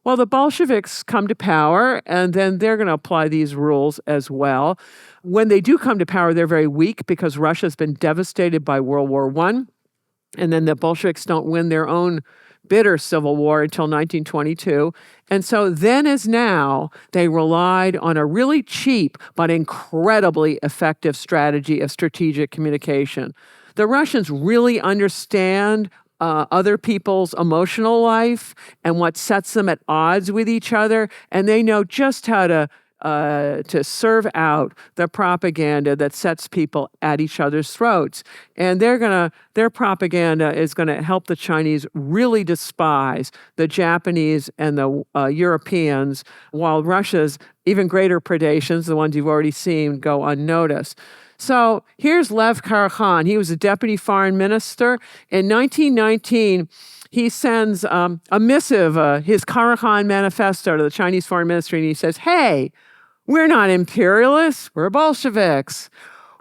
Well, the Bolsheviks come to power, and then they're going to apply these rules as well. When they do come to power, they're very weak because Russia's been devastated by World War I. And then the Bolsheviks don't win their own bitter civil war until 1922. And so then as now, they relied on a really cheap but incredibly effective strategy of strategic communication. The Russians really understand other people's emotional life and what sets them at odds with each other, and they know just how to serve out the propaganda that sets people at each other's throats. And their propaganda is gonna help the Chinese really despise the Japanese and the Europeans, while Russia's even greater predations, the ones you've already seen, go unnoticed. So here's Lev Karakhan. He was a deputy foreign minister. In 1919, he sends a missive, his Karakhan manifesto, to the Chinese foreign ministry, and he says, hey, we're not imperialists, we're Bolsheviks.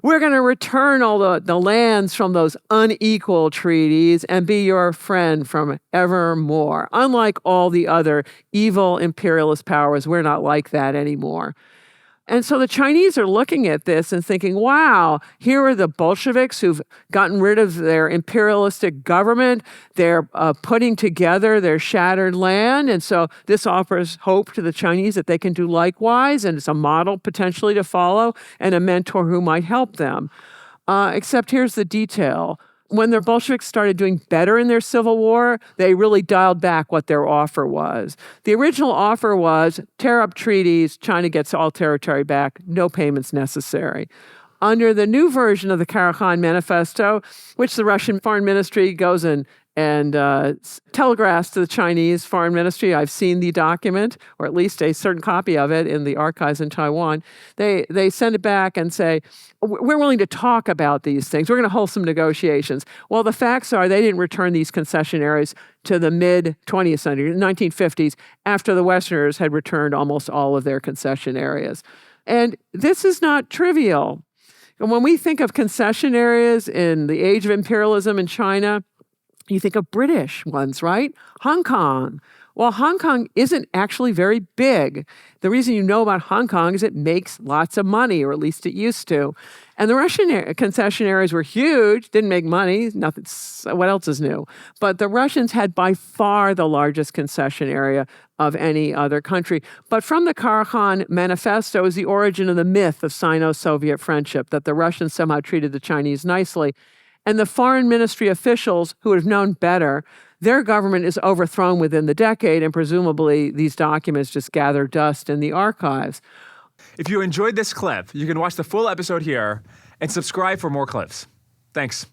We're going to return all the lands from those unequal treaties and be your friend from evermore. Unlike all the other evil imperialist powers, we're not like that anymore. And so the Chinese are looking at this and thinking, wow, here are the Bolsheviks who've gotten rid of their imperialistic government. They're putting together their shattered land. And so this offers hope to the Chinese that they can do likewise. And it's a model potentially to follow and a mentor who might help them. Except here's the detail. When the Bolsheviks started doing better in their civil war, they really dialed back what their offer was. The original offer was tear up treaties, China gets all territory back, no payments necessary. Under the new version of the Karakhan Manifesto, which the Russian Foreign Ministry goes and telegraphs to the Chinese Foreign Ministry, I've seen the document, or at least a certain copy of it in the archives in Taiwan. They send it back and say, we're willing to talk about these things. We're going to hold some negotiations. Well, the facts are they didn't return these concession areas to the mid-20th century, 1950s, after the Westerners had returned almost all of their concession areas. And this is not trivial. And when we think of concession areas in the age of imperialism in China, you think of British ones, right? Hong Kong. Well, Hong Kong isn't actually very big. The reason you know about Hong Kong is it makes lots of money, or at least it used to. And the Russian concession areas were huge, didn't make money, nothing. What else is new? But the Russians had by far the largest concession area of any other country. But from the Karakhan Manifesto is the origin of the myth of Sino-Soviet friendship, that the Russians somehow treated the Chinese nicely. And the foreign ministry officials who have known better, their government is overthrown within the decade, and presumably these documents just gather dust in the archives. If you enjoyed this clip, you can watch the full episode here and subscribe for more clips. Thanks.